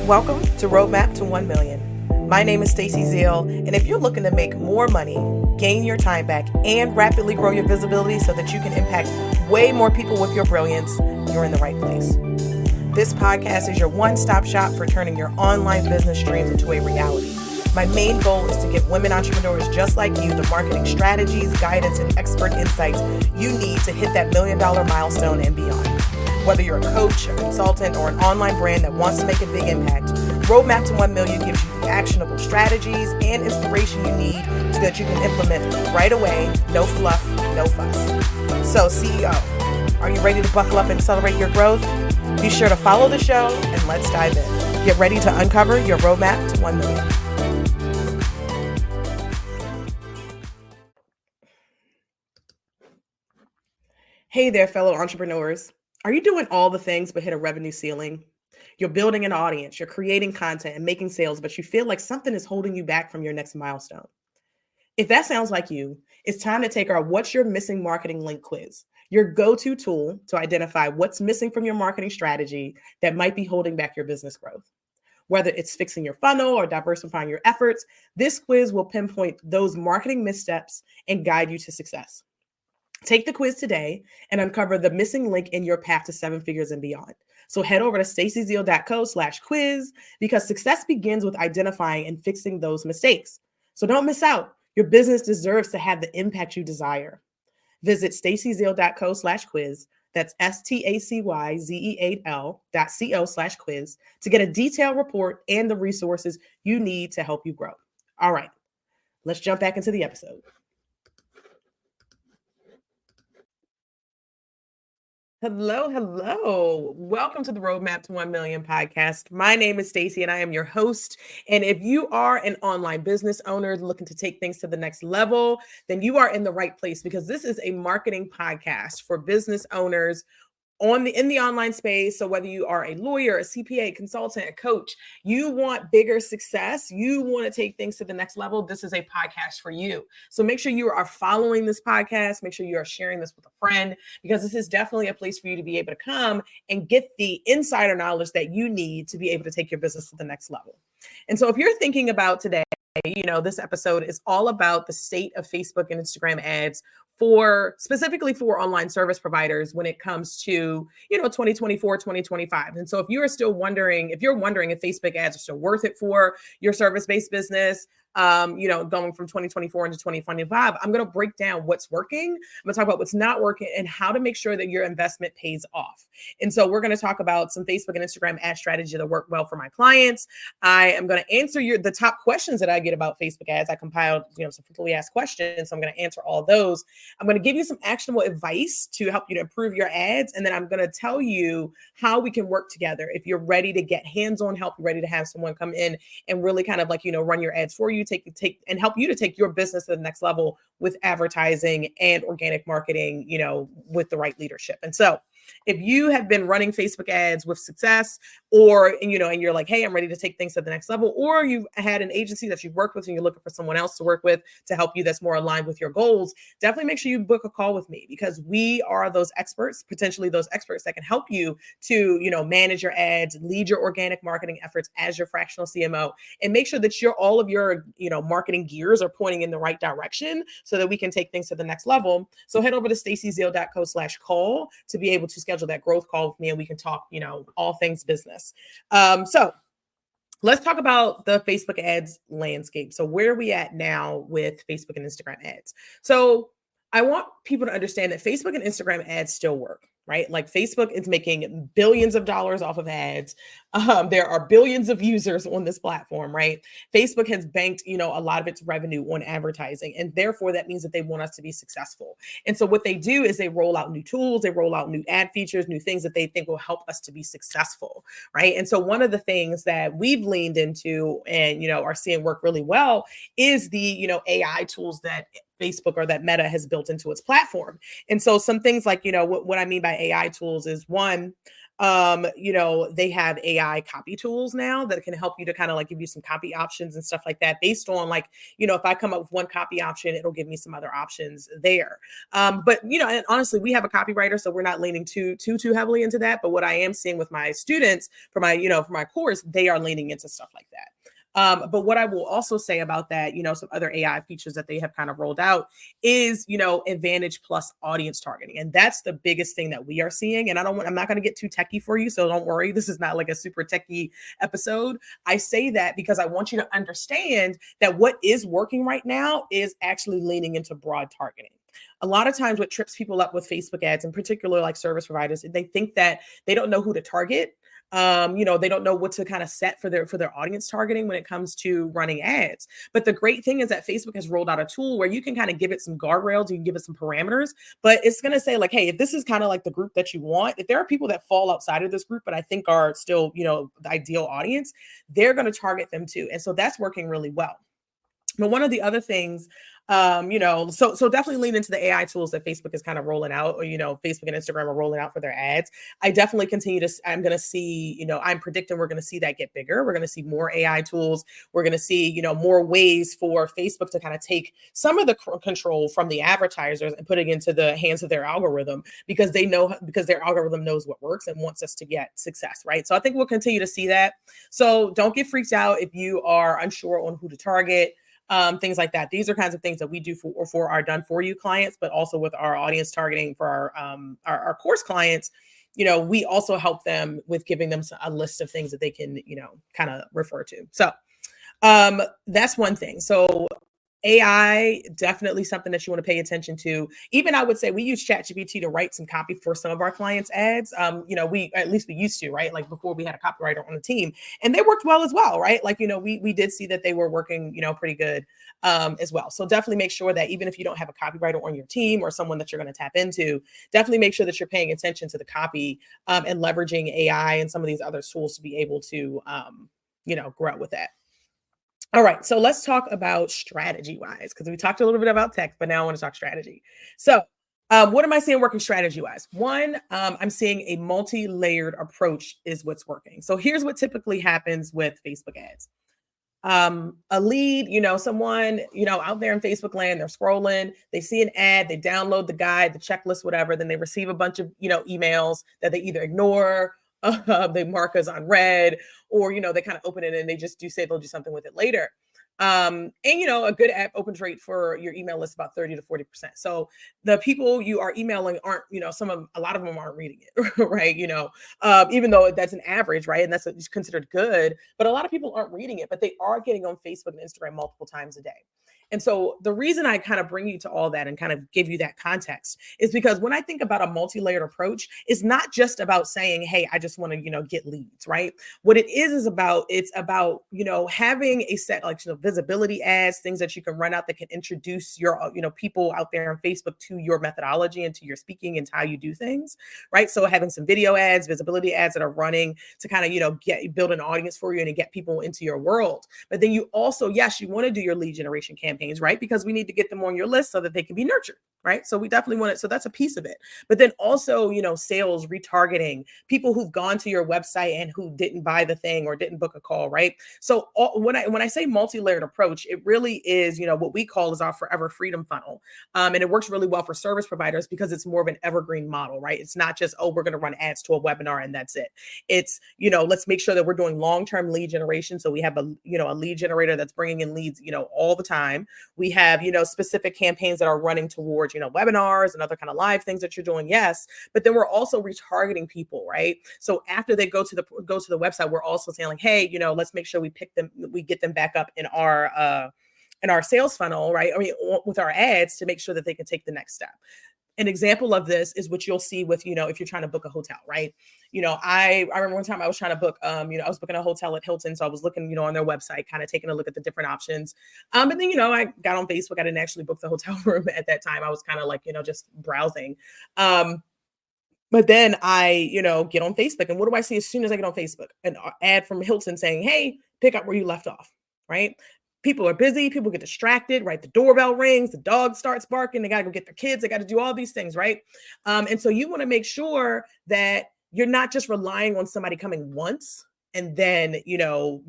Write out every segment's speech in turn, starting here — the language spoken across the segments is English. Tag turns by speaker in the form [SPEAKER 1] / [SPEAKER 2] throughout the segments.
[SPEAKER 1] Welcome to Roadmap to 1 Million. My name is Stacey Zeal, and if you're looking to make more money, gain your time back, and rapidly grow your visibility so that you can impact way more people with your brilliance, you're in the right place. This podcast is your one-stop shop for turning your online business dreams into a reality. My main goal is to give women entrepreneurs just like you the marketing strategies, guidance, and expert insights you need to hit that $1 million milestone and beyond. Whether you're a coach, a consultant, or an online brand that wants to make a big impact, Roadmap to 1 Million gives you the actionable strategies and inspiration you need so that you can implement right away, no fluff, no fuss. So CEO, are you ready to buckle up and accelerate your growth? Be sure to follow the show and let's dive in. Get ready to uncover your roadmap to 1 million. Hey there, fellow entrepreneurs. Are you doing all the things but hit a revenue ceiling? You're building an audience, you're creating content and making sales, but you feel like something is holding you back from your next milestone. If that sounds like you, it's time to take our What's Your Missing Marketing Link quiz, your go-to tool to identify what's missing from your marketing strategy that might be holding back your business growth. Whether it's fixing your funnel or diversifying your efforts, this quiz will pinpoint those marketing missteps and guide you to success. Take the quiz today and uncover the missing link in your path to 7 figures and beyond. So head over to staceyzeal.co/quiz because success begins with identifying and fixing those mistakes. So don't miss out. Your business deserves to have the impact you desire. Visit staceyzeal.co/quiz. That's STACYZEAL.co/quiz to get a detailed report and the resources you need to help you grow. All right, let's jump back into the episode. Hello. Welcome to the Roadmap to 1 Million podcast. My name is Stacey and I am your host. And if you are an online business owner looking to take things to the next level, then you are in the right place because this is a marketing podcast for business owners in the online space. So whether you are a lawyer, a CPA, consultant, a coach, you want bigger success, you want to take things to the next level, this is a podcast for you. So make sure you are following this podcast. Make sure you are sharing this with a friend because this is definitely a place for you to be able to come and get the insider knowledge that you need to be able to take your business to the next level. And so if you're thinking about today, this episode is all about the state of Facebook and Instagram ads specifically for online service providers when it comes to, 2024, 2025. And so if you're wondering if Facebook ads are still worth it for your service-based business, going from 2024 into 2025, I'm going to break down what's working. I'm going to talk about what's not working and how to make sure that your investment pays off. And so we're going to talk about some Facebook and Instagram ad strategy that work well for my clients. I am going to answer the top questions that I get about Facebook ads. I compiled, some frequently asked questions. So I'm going to answer all those. I'm going to give you some actionable advice to help you to improve your ads. And then I'm going to tell you how we can work together. If you're ready to get hands-on help, you're ready to have someone come in and really kind of run your ads for you, take and help you to take your business to the next level with advertising and organic marketing, with the right leadership. And so if you have been running Facebook ads with success and you're like, hey, I'm ready to take things to the next level, or you've had an agency that you've worked with and you're looking for someone else to work with to help you that's more aligned with your goals, definitely make sure you book a call with me because we are those experts, potentially those experts that can help you to, manage your ads, lead your organic marketing efforts as your fractional CMO, and make sure that all of your, marketing gears are pointing in the right direction so that we can take things to the next level. So head over to staceyzeal.co/call to be able to schedule that growth call with me and we can talk, all things business. So let's talk about the Facebook ads landscape. So where are we at now with Facebook and Instagram ads? So I want people to understand that Facebook and Instagram ads still work, right? Like Facebook is making billions of dollars off of ads. There are billions of users on this platform, right? Facebook has banked, a lot of its revenue on advertising. And therefore that means that they want us to be successful. And so what they do is they roll out new tools, they roll out new ad features, new things that they think will help us to be successful, right? And so one of the things that we've leaned into and, are seeing work really well is the, AI tools that Facebook or that Meta has built into its platform. And so some things like, what I mean by AI tools is one, They have AI copy tools now that can help you to kind of like give you some copy options and stuff like that based on like, if I come up with one copy option, it'll give me some other options there. But and honestly, we have a copywriter, so we're not leaning too heavily into that. But what I am seeing with my students for my course, they are leaning into stuff like that. But what I will also say about that, some other AI features that they have kind of rolled out is, Advantage Plus audience targeting. And that's the biggest thing that we are seeing. And I'm not going to get too techie for you. So don't worry. This is not like a super techie episode. I say that because I want you to understand that what is working right now is actually leaning into broad targeting. A lot of times what trips people up with Facebook ads, in particular, like service providers, they think that they don't know who to target. They don't know what to kind of set for their audience targeting when it comes to running ads. But the great thing is that Facebook has rolled out a tool where you can kind of give it some guardrails, you can give it some parameters, but it's going to say like, hey, if this is kind of like the group that you want, if there are people that fall outside of this group, but I think are still, the ideal audience, they're going to target them too. And so that's working really well. But one of the other things, so definitely lean into the AI tools that Facebook is kind of rolling out, or, Facebook and Instagram are rolling out for their ads. I definitely I'm going to see, I'm predicting we're going to see that get bigger. We're going to see more AI tools. We're going to see, more ways for Facebook to kind of take some of the control from the advertisers and put it into the hands of their algorithm because their algorithm knows what works and wants us to get success, right? So I think we'll continue to see that. So don't get freaked out if you are unsure on who to target. Things like that. These are kinds of things that we do for our done for you clients, but also with our audience targeting for our course clients. We also help them with giving them a list of things that they can, kind of refer to. So that's one thing. So AI, definitely something that you want to pay attention to. Even I would say we use ChatGPT to write some copy for some of our clients' ads. We used to, right? Like before we had a copywriter on the team, and they worked well as well, right? Like, we did see that they were working, pretty good as well. So definitely make sure that even if you don't have a copywriter on your team or someone that you're going to tap into, definitely make sure that you're paying attention to the copy and leveraging AI and some of these other tools to be able to, grow with that. All right, so let's talk about strategy-wise, because we talked a little bit about tech, but now I want to talk strategy. So what am I seeing working strategy-wise? One, I'm seeing a multi-layered approach is what's working. So here's what typically happens with Facebook ads. A lead, someone, out there in Facebook land, they're scrolling, they see an ad, they download the guide, the checklist, whatever, then they receive a bunch of, emails that they either ignore, they mark as unread, or, they kind of open it and they just say they'll do something with it later. A good app opens rate for your email list about 30 to 40%. So the people you are emailing aren't, a lot of them aren't reading it, right? Even though that's an average, right? And that's considered good, but a lot of people aren't reading it, but they are getting on Facebook and Instagram multiple times a day. And so the reason I kind of bring you to all that and kind of give you that context is because when I think about a multi-layered approach, it's not just about saying, hey, I just want to, get leads, right? What it is about, having a set like, visibility ads, things that you can run out that can introduce your, people out there on Facebook to your methodology and to your speaking and how you do things, right? So having some video ads, visibility ads that are running to kind of, build an audience for you and to get people into your world. But then you also, yes, you want to do your lead generation campaigns, right? Because we need to get them on your list so that they can be nurtured, right? So we definitely want it. So that's a piece of it. But then also, sales, retargeting, people who've gone to your website and who didn't buy the thing or didn't book a call, right? So when I say multi-layered approach, it really is, what we call is our forever freedom funnel. And it works really well for service providers because it's more of an evergreen model, right? It's not just, we're going to run ads to a webinar and that's it. It's, let's make sure that we're doing long-term lead generation. So we have a lead generator that's bringing in leads, all the time. We have, specific campaigns that are running towards, webinars and other kind of live things that you're doing. Yes. But then we're also retargeting people, right? So after they go to the website, we're also saying like, hey, let's make sure we get them back up in our sales funnel, right? I mean, with our ads to make sure that they can take the next step. An example of this is what you'll see with, if you're trying to book a hotel, right? I remember one time I was trying to book, I was booking a hotel at Hilton. So I was looking, on their website, kind of taking a look at the different options. But then, I got on Facebook. I didn't actually book the hotel room at that time. I was kind of like, just browsing. But then I, get on Facebook, and what do I see as soon as I get on Facebook? An ad from Hilton saying, hey, pick up where you left off, right? People are busy. People get distracted, right? The doorbell rings, the dog starts barking. They got to go get their kids. They got to do all these things, right? And so you want to make sure that you're not just relying on somebody coming once and then,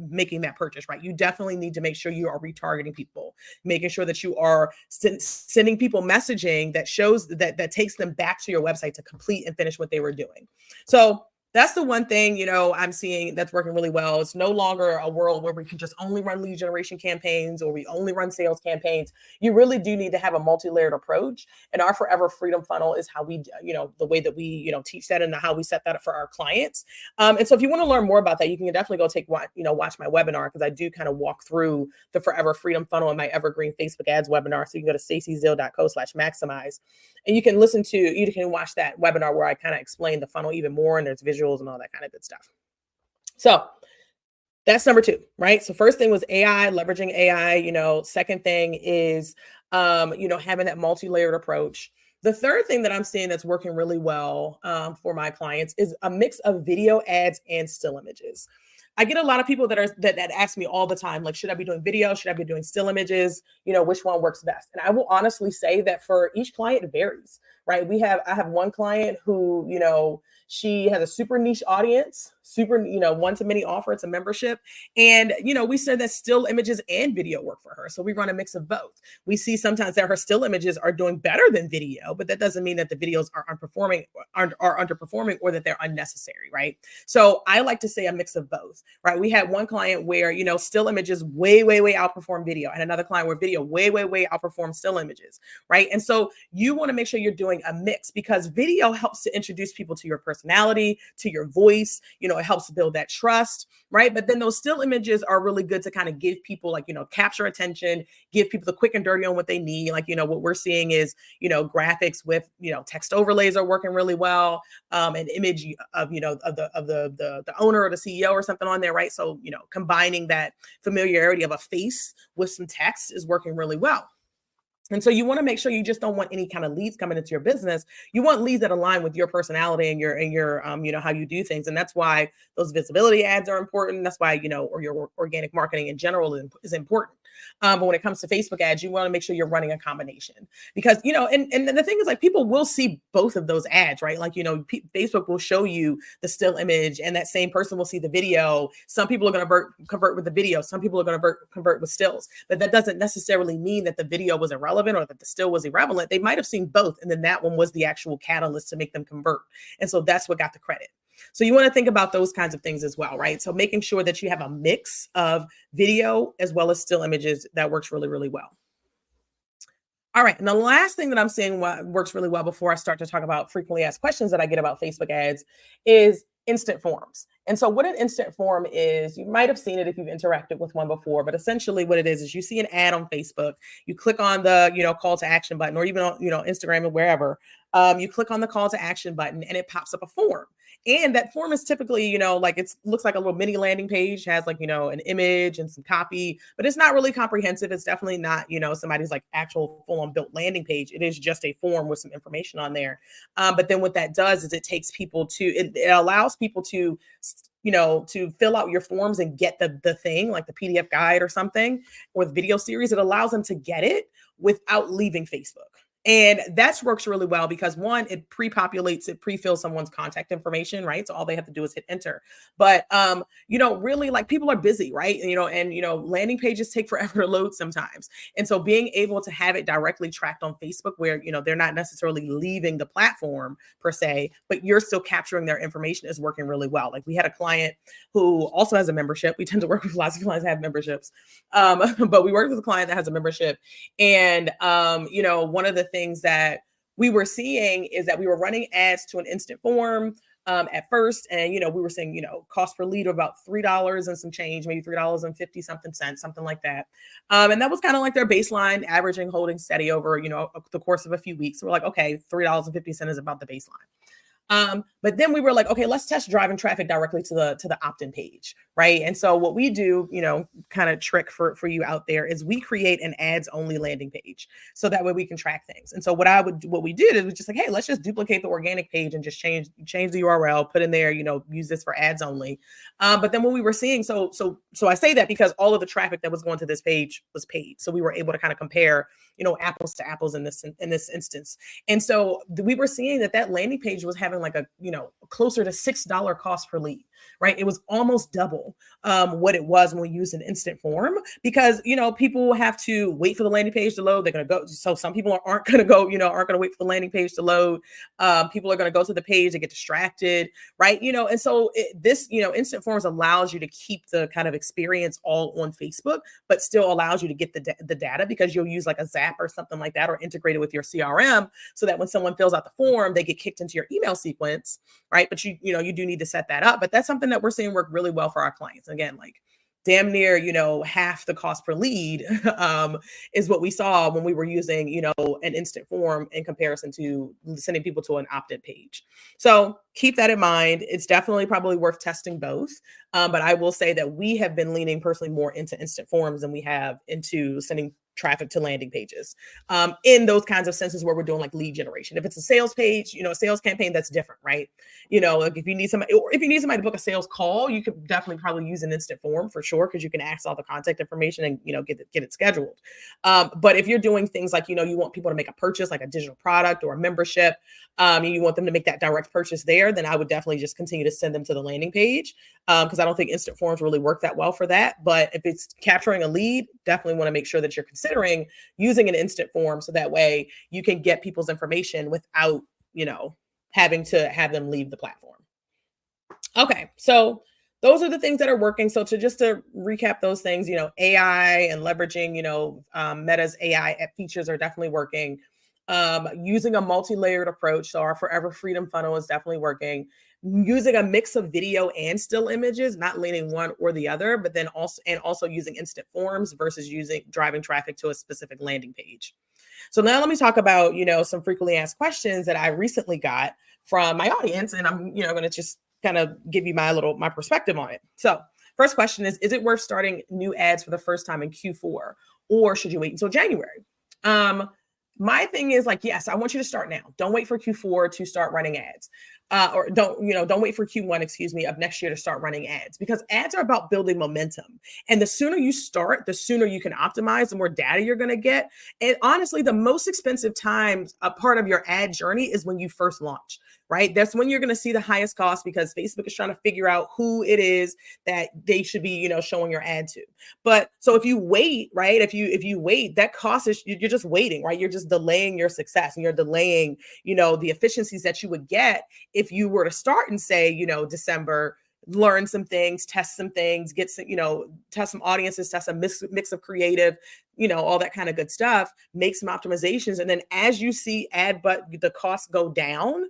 [SPEAKER 1] making that purchase, right? You definitely need to make sure you are retargeting people, making sure that you are sending people messaging that shows that takes them back to your website to complete and finish what they were doing. So that's the one thing, I'm seeing that's working really well. It's no longer a world where we can just only run lead generation campaigns or we only run sales campaigns. You really do need to have a multi-layered approach. And our Forever Freedom Funnel is how we, the way that we, teach that and how we set that up for our clients. And so if you want to learn more about that, you can definitely go watch my webinar, because I do kind of walk through the Forever Freedom Funnel in my Evergreen Facebook Ads webinar. So you can go to stacyzill.co/maximize. And you can watch that webinar where I kind of explain the funnel even more, and there's visuals and all that kind of good stuff. So that's number 2, right? So first thing was AI, leveraging AI. Second thing is, having that multi-layered approach. The third thing that I'm seeing that's working really well for my clients is a mix of video ads and still images. I get a lot of people that ask me all the time, like, should I be doing video? Should I be doing still images? Which one works best? And I will honestly say that for each client, it varies, right? I have one client who, she has a super niche audience, super, one-to-many offer. It's a membership. And, we said that still images and video work for her. So we run a mix of both. We see sometimes that her still images are doing better than video, but that doesn't mean that the videos are underperforming or that they're unnecessary, right? So I like to say a mix of both, right? We had one client where, still images way, way, way outperform video, and another client where video way, way, way outperform still images, right? And so you want to make sure you're doing a mix, because video helps to introduce people to your personality, to your voice. It helps build that trust, right? But then those still images are really good to kind of give people, capture attention, give people the quick and dirty on what they need. What we're seeing is, graphics with, text overlays are working really well. An image of, of the owner or the CEO or something on there, right? So, combining that familiarity of a face with some text is working really well. And so you want to make sure you just don't want any kind of leads coming into your business. You want leads that align with your personality and your how you do things. And that's why those visibility ads are important. That's why, or your organic marketing in general is important. But when it comes to Facebook ads, you want to make sure you're running a combination, because, and the thing is, people will see both of those ads, right? Facebook will show you the still image, and that same person will see the video. Some people are going to convert with the video. Some people are going to convert with stills, but that doesn't necessarily mean that the video was irrelevant or that the still was irrelevant. They might have seen both, and then that one was the actual catalyst to make them convert. And so that's what got the credit. So you want to think about those kinds of things as well, right? So making sure that you have a mix of video as well as still images, that works really, really well. All right. And the last thing that I'm seeing works really well before I start to talk about frequently asked questions that I get about Facebook ads is instant forms. And so what an instant form is, you might have seen it if you've interacted with one before, but essentially what it is you see an ad on Facebook, you click on the, call to action button, or even on, Instagram or wherever, you click on the call to action button and it pops up a form. And that form is typically, it looks like a little mini landing page, has an image and some copy, but it's not really comprehensive. It's definitely not, somebody's actual full on built landing page. It is just a form with some information on there. But then what that does is it takes people it allows people to fill out your forms and get the thing, like the PDF guide or something, or the video series. It allows them to get it without leaving Facebook. And that works really well because, one, it pre-populates, it pre-fills someone's contact information, right? So all they have to do is hit enter. But, really, people are busy, right? And landing pages take forever to load sometimes. And so being able to have it directly tracked on Facebook where, they're not necessarily leaving the platform per se, but you're still capturing their information is working really well. We had a client who also has a membership. We tend to work with lots of clients that have memberships. But we worked with a client that has a membership. And, one of the things that we were seeing is that we were running ads to an instant form at first. And, we were seeing, cost per lead of about $3 and some change, maybe $3.50 something like that. And that was kind of like their baseline, averaging, holding steady over, the course of a few weeks. So we're like, okay, $3.50 is about the baseline. But then we were like, okay, let's test driving traffic directly to the opt-in page, right? And so what we do, kind of trick for you out there is we create an ads only landing page. So that way we can track things. And so what we did is we just like, hey, let's just duplicate the organic page and just change the URL, put in there, use this for ads only. But then what we were seeing, so I say that because all of the traffic that was going to this page was paid. So we were able to kind of compare, apples to apples in this instance. And so we were seeing that landing page was having having like a, closer to $6 cost per lead, right? It was almost double what it was when we used an instant form because, people have to wait for the landing page to load. They're going to go. So some people aren't going to go, aren't going to wait for the landing page to load. People are going to go to the page and get distracted, right? And so this, instant forms allows you to keep the kind of experience all on Facebook, but still allows you to get the data because you'll use like a Zap or something like that or integrate it with your CRM so that when someone fills out the form, they get kicked into your email sequence, right? But you do need to set that up. But that's something that we're seeing work really well for our clients. Again, like damn near, half the cost per lead is what we saw when we were using, an instant form in comparison to sending people to an opt-in page. So keep that in mind. It's definitely probably worth testing both. But I will say that we have been leaning personally more into instant forms than we have into sending traffic to landing pages in those kinds of senses where we're doing like lead generation. If it's a sales page, a sales campaign, that's different, right? Like if you need somebody to book a sales call, you could definitely probably use an instant form for sure because you can access all the contact information and get it scheduled. But if you're doing things like you want people to make a purchase like a digital product or a membership, and you want them to make that direct purchase there, then I would definitely just continue to send them to the landing page because I don't think instant forms really work that well for that. But if it's capturing a lead, definitely want to make sure that you're considering using an instant form so that way you can get people's information without, having to have them leave the platform. Okay, so those are the things that are working. So to recap those things, AI and leveraging, Meta's AI features are definitely working. Using a multi-layered approach. So our Forever Freedom funnel is definitely working. Using a mix of video and still images, not leaning one or the other, but then also using instant forms versus driving traffic to a specific landing page. So now let me talk about, some frequently asked questions that I recently got from my audience. And I'm, going to just kind of give you my perspective on it. So first question is it worth starting new ads for the first time in Q4 or should you wait until January? My thing is like, yes, I want you to start now. Don't wait for Q4 to start running ads. Or don't wait for Q1, of next year to start running ads because ads are about building momentum. And the sooner you start, the sooner you can optimize, the more data you're going to get. And honestly, the most expensive time, a part of your ad journey is when you first launch, right? That's when you're going to see the highest cost because Facebook is trying to figure out who it is that they should be, showing your ad to. But so if you wait, right, if you wait, that cost is, you're just waiting, right? You're just delaying your success and you're delaying, the efficiencies that you would get if you were to start and say, December, learn some things, test some things, get some, test some audiences, test a mix of creative, all that kind of good stuff, make some optimizations. And then as you see the costs go down,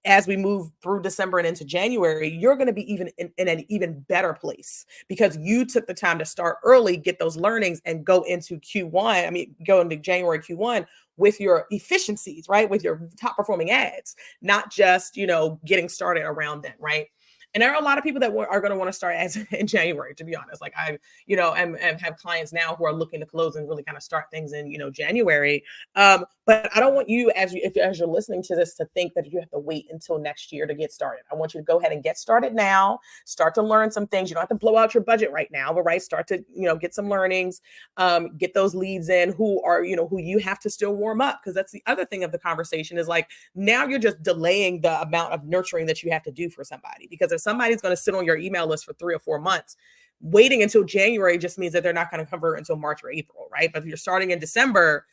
[SPEAKER 1] as we move through December and into January, you're going to be even in an even better place because you took the time to start early, get those learnings and go into go into January Q1 with your efficiencies, right? With your top performing ads, not just, getting started around then, right? And there are a lot of people that are going to want to start ads in January, to be honest. Like I, and have clients now who are looking to close and really kind of start things in, January. But I don't want you, as you're listening to this, to think that you have to wait until next year to get started. I want you to go ahead and get started now. Start to learn some things. You don't have to blow out your budget right now, but start to, get some learnings, get those leads in who you have to still warm up. Because that's the other thing of the conversation is like, now you're just delaying the amount of nurturing that you have to do for somebody. Because if somebody's going to sit on your email list for 3 or 4 months, waiting until January just means that they're not going to convert until March or April, right? But if you're starting in December,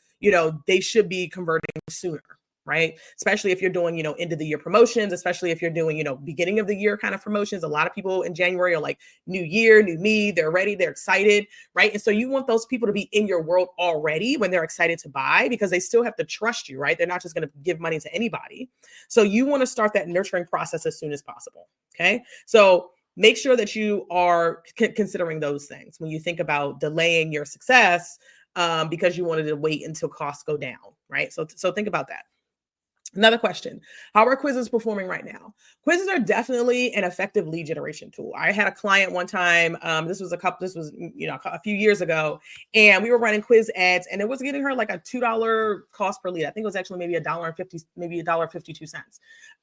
[SPEAKER 1] they should be converting sooner, right? Especially if you're doing, end of the year promotions, especially if you're doing, beginning of the year kind of promotions. A lot of people in January are like, new year, new me, they're ready, they're excited, right? And so you want those people to be in your world already when they're excited to buy because they still have to trust you, right? They're not just going to give money to anybody. So you want to start that nurturing process as soon as possible, okay? So make sure that you are considering those things when you think about delaying your success because you wanted to wait until costs go down, right? So think about that. Another question, how are quizzes performing right now? Quizzes are definitely an effective lead generation tool. I had a client one time, this was a few years ago, and we were running quiz ads and it was getting her like a $2 cost per lead. I think it was actually maybe $1.50, maybe $1.52.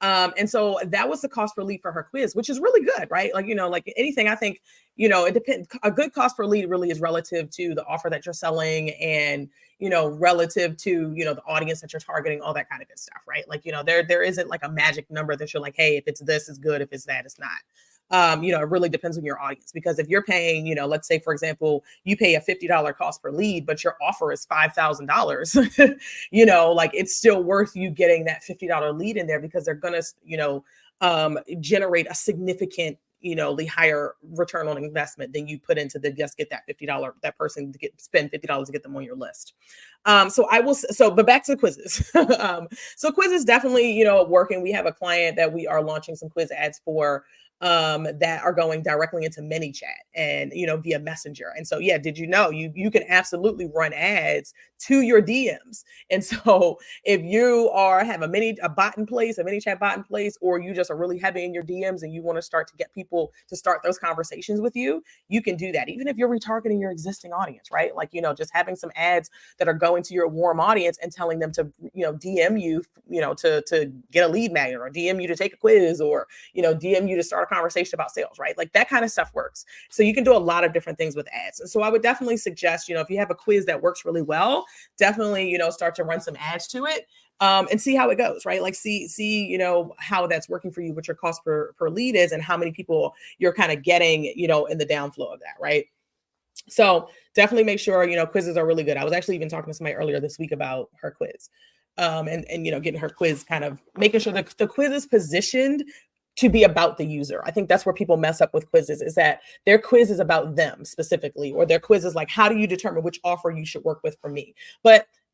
[SPEAKER 1] And so that was the cost per lead for her quiz, which is really good, right? Like, like anything, I think, it depends. A good cost per lead really is relative to the offer that you're selling and, relative to, the audience that you're targeting, all that kind of good stuff, right? Like, there isn't like a magic number that you're like, hey, if it's this, it's good. If it's that, it's not. It really depends on your audience, because if you're paying, let's say, for example, you pay a $50 cost per lead, but your offer is $5,000, like it's still worth you getting that $50 lead in there, because they're going to, generate a significant, the higher return on investment than you put into the just get that $50, that person to spend $50 to get them on your list. But back to the quizzes. So quizzes definitely, working. We have a client that we are launching some quiz ads for, that are going directly into ManyChat and, via Messenger. And so, yeah, did you know you can absolutely run ads to your DMs? And so if you have a bot in place, a ManyChat bot in place, or you just are really heavy in your DMs and you want to start to get people to start those conversations with you, you can do that. Even if you're retargeting your existing audience, right? Like, just having some ads that are going to your warm audience and telling them to, DM you, to get a lead magnet, or DM you to take a quiz, or, DM you to start a conversation about sales, right? Like that kind of stuff works. So you can do a lot of different things with ads. And so I would definitely suggest, if you have a quiz that works really well, definitely, start to run some ads to it, and see how it goes, right? Like see, how that's working for you, what your cost per lead is, and how many people you're kind of getting, in the downflow of that, right? So definitely make sure, quizzes are really good. I was actually even talking to somebody earlier this week about her quiz, and getting her quiz, kind of making sure that the quiz is positioned to be about the user. I think that's where people mess up with quizzes, is that their quiz is about them specifically, or their quiz is like, how do you determine which offer you should work with from me?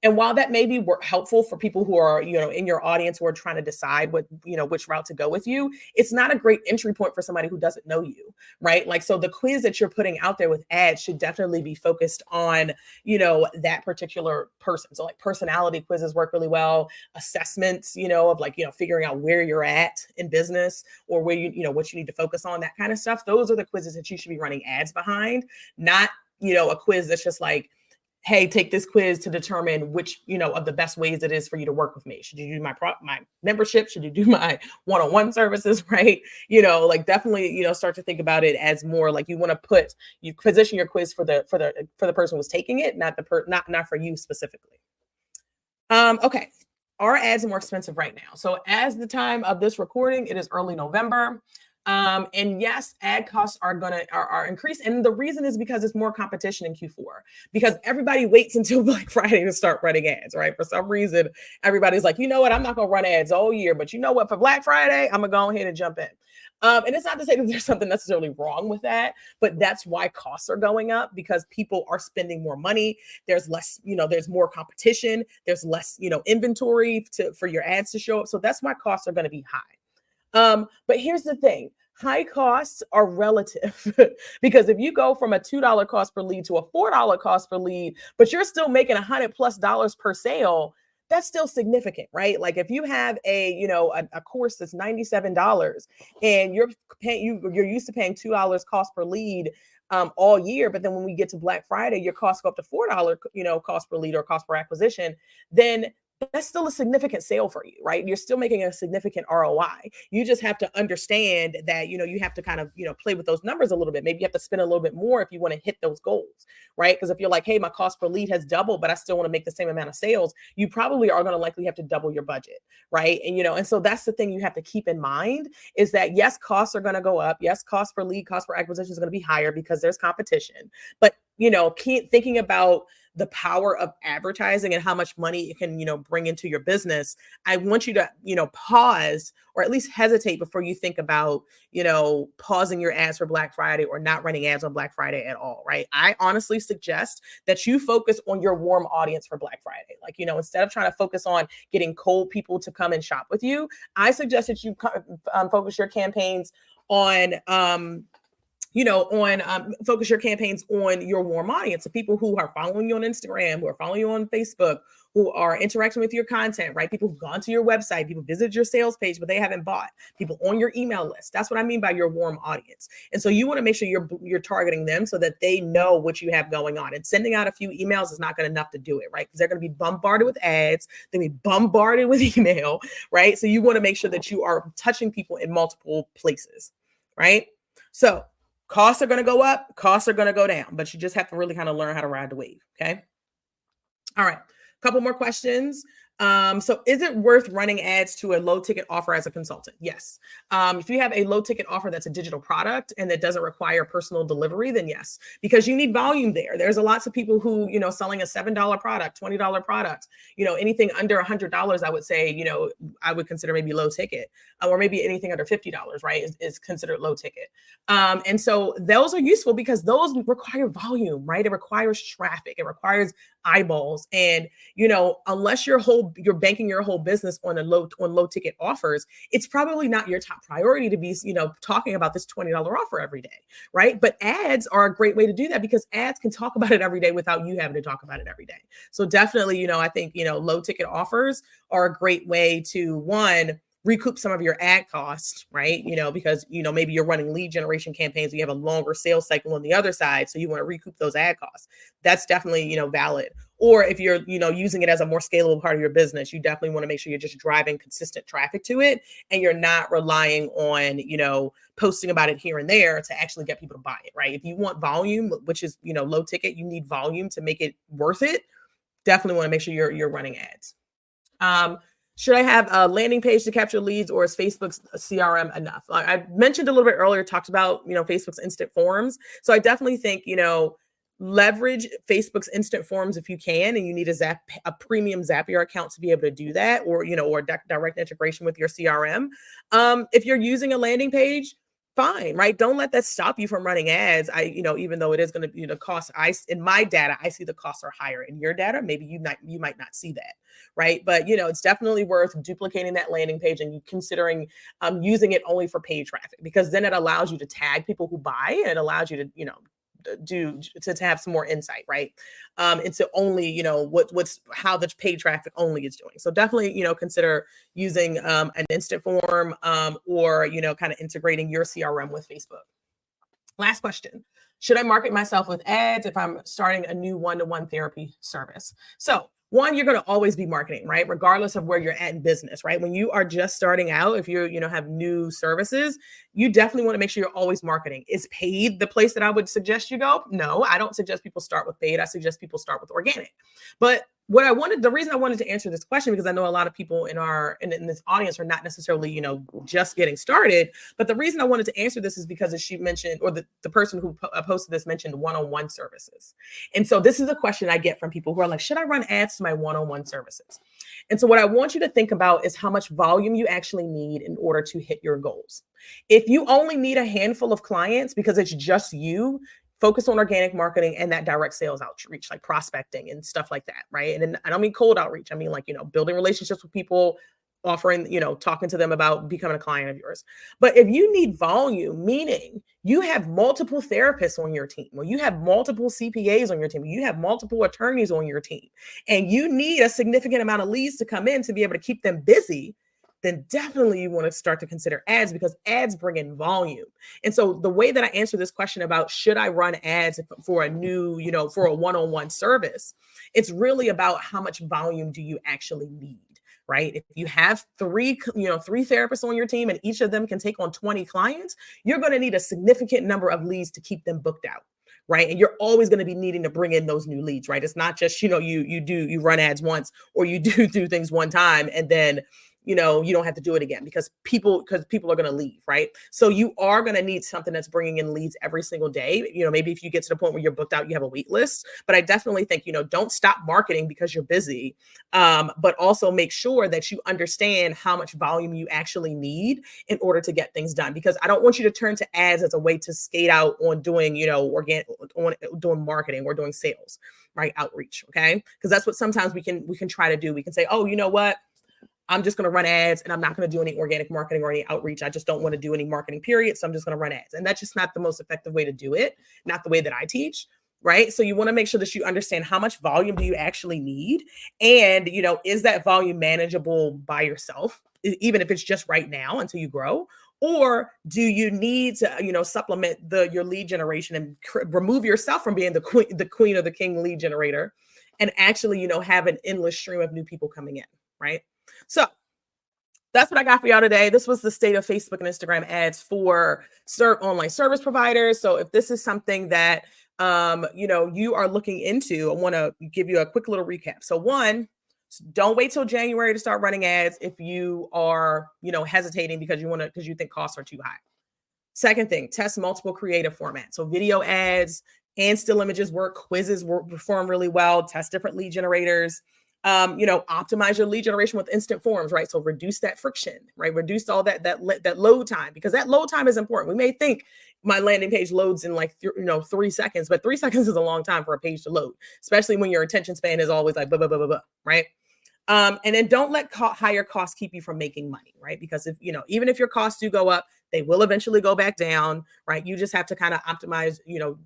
[SPEAKER 1] And while that may be helpful for people who are, in your audience who are trying to decide which route to go with you, it's not a great entry point for somebody who doesn't know you, right? Like, so the quiz that you're putting out there with ads should definitely be focused on, that particular person. So like personality quizzes work really well. Assessments, of like, figuring out where you're at in business, or where what you need to focus on, that kind of stuff. Those are the quizzes that you should be running ads behind, not, a quiz that's just like, hey, take this quiz to determine which, of the best ways it is for you to work with me. Should you do my membership? Should you do my one-on-one services? Right. Like definitely, start to think about it as more like you position your quiz for the person who's taking it, not not for you specifically. Okay. Are ads more expensive right now? So as the time of this recording, it is early November. And yes, ad costs are increased. And the reason is because it's more competition in Q4, because everybody waits until Black Friday to start running ads, right? For some reason, everybody's like, you know what? I'm not going to run ads all year, but you know what? For Black Friday, I'm going to go ahead and jump in. And it's not to say that there's something necessarily wrong with that, but that's why costs are going up, because people are spending more money. There's less, there's more competition. There's less, inventory for your ads to show up. So that's why costs are going to be high. But here's the thing. High costs are relative, because if you go from a $2 cost per lead to a $4 cost per lead, but you're still making $100+ per sale, that's still significant, right? Like if you have a course that's $97 and you're used to paying $2 cost per lead all year, but then when we get to Black Friday, your costs go up to $4, cost per lead or cost per acquisition, then that's still a significant sale for you, right? You're still making a significant ROI. You just have to understand that, you have to kind of, play with those numbers a little bit. Maybe you have to spend a little bit more if you want to hit those goals, right? Because if you're like, hey, my cost per lead has doubled, but I still want to make the same amount of sales, you probably are going to likely have to double your budget, right? And, and so that's the thing you have to keep in mind, is that yes, costs are going to go up. Yes, cost per lead, cost per acquisition is going to be higher because there's competition. But, keep thinking about the power of advertising and how much money it can, bring into your business. I want you to, pause, or at least hesitate before you think about, pausing your ads for Black Friday or not running ads on Black Friday at all, right? I honestly suggest that you focus on your warm audience for Black Friday. Like, instead of trying to focus on getting cold people to come and shop with you, I suggest that you focus your campaigns on, focus your campaigns on your warm audience, the people who are following you on Instagram, who are following you on Facebook, who are interacting with your content, right? People who've gone to your website, people visited your sales page, but they haven't bought, people on your email list. That's what I mean by your warm audience. And so you want to make sure you're targeting them so that they know what you have going on. And sending out a few emails is not going to enough to do it, right? Because they're going to be bombarded with ads, they'll be bombarded with email, right? So you want to make sure that you are touching people in multiple places, right? So Costs are going to go up, costs are going to go down, but you just have to really kind of learn how to ride the wave. Okay. All right. Couple more questions. So is it worth running ads to a low ticket offer as a consultant? Yes. If you have a low ticket offer that's a digital product and that doesn't require personal delivery, then yes, because you need volume there. There's a lots of people who, selling a $7 product, $20 product, anything under $100, I would say, I would consider maybe low ticket, or maybe anything under $50, right, is considered low ticket. And so those are useful because those require volume, right? It requires traffic, it requires eyeballs. And, unless you're banking your whole business on low ticket offers, it's probably not your top priority to be, talking about this $20 offer every day, right? But ads are a great way to do that because ads can talk about it every day without you having to talk about it every day. So definitely, I think, low ticket offers are a great way to, one, recoup some of your ad costs, right? Because, maybe you're running lead generation campaigns, you have a longer sales cycle on the other side. So you want to recoup those ad costs. That's definitely, valid. Or if you're, using it as a more scalable part of your business, you definitely want to make sure you're just driving consistent traffic to it. And you're not relying on, posting about it here and there to actually get people to buy it, right? If you want volume, which is, low ticket, you need volume to make it worth it. Definitely want to make sure you're running ads. Should I have a landing page to capture leads, or is Facebook's CRM enough? I mentioned a little bit earlier, talked about, Facebook's instant forms. So I definitely think, leverage Facebook's instant forms if you can, and you need a premium Zapier account to be able to do that, or, or direct integration with your CRM. If you're using a landing page, fine, right? Don't let that stop you from running ads. Even though it is going to be the cost, in my data, I see the costs are higher. In your data, maybe you might not see that, right? But it's definitely worth duplicating that landing page and considering using it only for paid traffic, because then it allows you to tag people who buy, and it allows you to to have some more insight, right? Into only what's how the paid traffic only is doing. So definitely consider using an instant form, or kind of integrating your CRM with Facebook. Last question. Should I market myself with ads if I'm starting a new one-to-one therapy service? So one, you're going to always be marketing, right? Regardless of where you're at in business, right? When you are just starting out, if you're, have new services, you definitely want to make sure you're always marketing. Is paid the place that I would suggest you go? No, I don't suggest people start with paid. I suggest people start with organic. But the reason I wanted to answer this question, because I know a lot of people in this audience are not necessarily, just getting started. But the reason I wanted to answer this is because, as she mentioned, or the person who posted this mentioned one-on-one services. And so this is a question I get from people who are like, should I run ads to my one-on-one services? And so what I want you to think about is how much volume you actually need in order to hit your goals. If you only need a handful of clients because it's just you, focus on organic marketing and that direct sales outreach, like prospecting and stuff like that, right? And I don't mean cold outreach. I mean, like, building relationships with people, offering, talking to them about becoming a client of yours. But if you need volume, meaning you have multiple therapists on your team, or you have multiple CPAs on your team, or you have multiple attorneys on your team, and you need a significant amount of leads to come in to be able to keep them busy, then definitely you want to start to consider ads, because ads bring in volume. And so the way that I answer this question about should I run ads for a new, for a one-on-one service, it's really about how much volume do you actually need, right? If you have three therapists on your team and each of them can take on 20 clients, you're going to need a significant number of leads to keep them booked out. Right. And you're always going to be needing to bring in those new leads, right? It's not just, you run ads once, or you do things one time and then you don't have to do it again because people are going to leave, right? So you are going to need something that's bringing in leads every single day. Maybe if you get to the point where you're booked out, you have a wait list. But I definitely think, don't stop marketing because you're busy, but also make sure that you understand how much volume you actually need in order to get things done. Because I don't want you to turn to ads as a way to skate out on doing, doing marketing or doing sales, right? Outreach, okay? Because that's what sometimes we can try to do. We can say, oh, you know what? I'm just going to run ads and I'm not going to do any organic marketing or any outreach. I just don't want to do any marketing, period. So I'm just going to run ads. And that's just not the most effective way to do it. Not the way that I teach, right? So you want to make sure that you understand how much volume do you actually need? And, is that volume manageable by yourself, even if it's just right now until you grow? Or do you need to, supplement your lead generation and remove yourself from being the queen or the king lead generator and actually, have an endless stream of new people coming in, right? So that's what I got for y'all today. This was the state of Facebook and Instagram ads for online service providers. So if this is something that you are looking into, I want to give you a quick little recap. So one, don't wait till January to start running ads if you are, hesitating because you think costs are too high. Second thing, test multiple creative formats. So video ads and still images work, quizzes perform really well, test different lead generators. Optimize your lead generation with instant forms, right? So reduce that friction, right? Reduce all that load time, because that load time is important. We may think my landing page loads in 3 seconds, but 3 seconds is a long time for a page to load, especially when your attention span is always like blah, blah, blah, blah, blah, right? And then don't let higher costs keep you from making money, right? Because even if your costs do go up, they will eventually go back down, right? You just have to kind of optimize,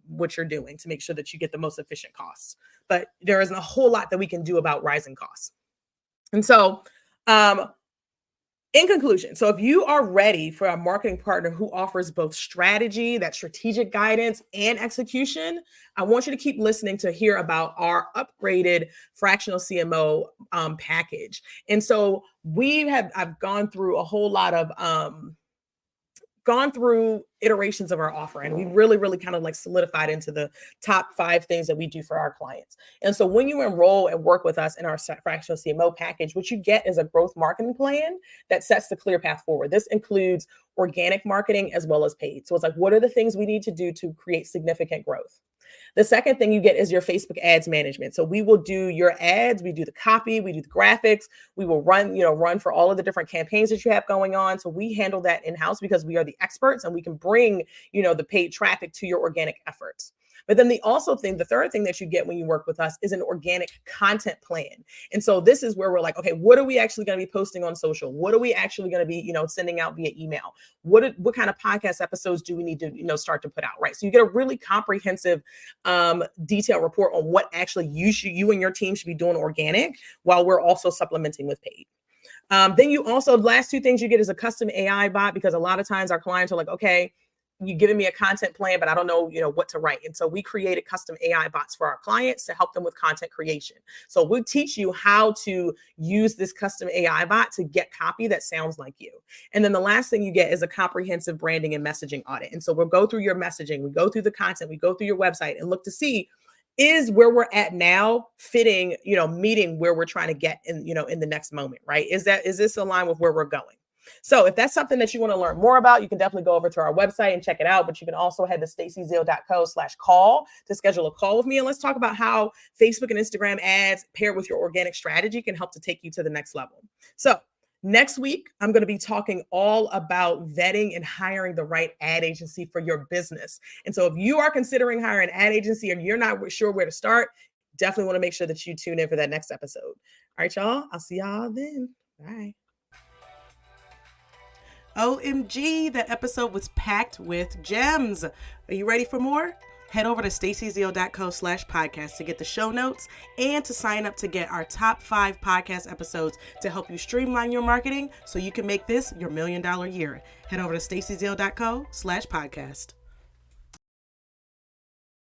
[SPEAKER 1] what you're doing to make sure that you get the most efficient costs. But there isn't a whole lot that we can do about rising costs. And so, in conclusion, so if you are ready for a marketing partner who offers both strategy, that strategic guidance, and execution, I want you to keep listening to hear about our upgraded fractional CMO package. And so I've gone through a whole lot of iterations of our offer, and we really, really kind of solidified into the top 5 things that we do for our clients. And so when you enroll and work with us in our fractional CMO package, what you get is a growth marketing plan that sets the clear path forward. This includes organic marketing as well as paid. So it's what are the things we need to do to create significant growth? The second thing you get is your Facebook ads management. So we will do your ads, we do the copy, we do the graphics, we will run for all of the different campaigns that you have going on. So we handle that in-house because we are the experts and we can bring, the paid traffic to your organic efforts. But then the third thing that you get when you work with us is an organic content plan. And so this is where we're like, okay, what are we actually going to be posting on social? What are we actually going to be, sending out via email? What kind of podcast episodes do we need to, start to put out, right? So you get a really comprehensive, detailed report on what actually you and your team should be doing organic, while we're also supplementing with paid. Then you also, the last 2 things you get is a custom AI bot, because a lot of times our clients are like, okay, you're giving me a content plan, but I don't know, what to write. And so we created custom AI bots for our clients to help them with content creation. So we teach you how to use this custom AI bot to get copy that sounds like you. And then the last thing you get is a comprehensive branding and messaging audit. And so we'll go through your messaging, we go through the content, we go through your website and look to see, is where we're at now fitting, meeting where we're trying to get in, in the next moment, right? Is this aligned with where we're going? So if that's something that you want to learn more about, you can definitely go over to our website and check it out. But you can also head to stacyzeal.co/call to schedule a call with me. And let's talk about how Facebook and Instagram ads paired with your organic strategy can help to take you to the next level. So next week, I'm going to be talking all about vetting and hiring the right ad agency for your business. And so if you are considering hiring an ad agency and you're not sure where to start, definitely want to make sure that you tune in for that next episode. All right, y'all. I'll see y'all then. Bye. OMG, that episode was packed with gems. Are you ready for more? Head over to stacyzeal.co/podcast to get the show notes and to sign up to get our top 5 podcast episodes to help you streamline your marketing so you can make this your $1 million year. Head over to stacyzeal.co/podcast.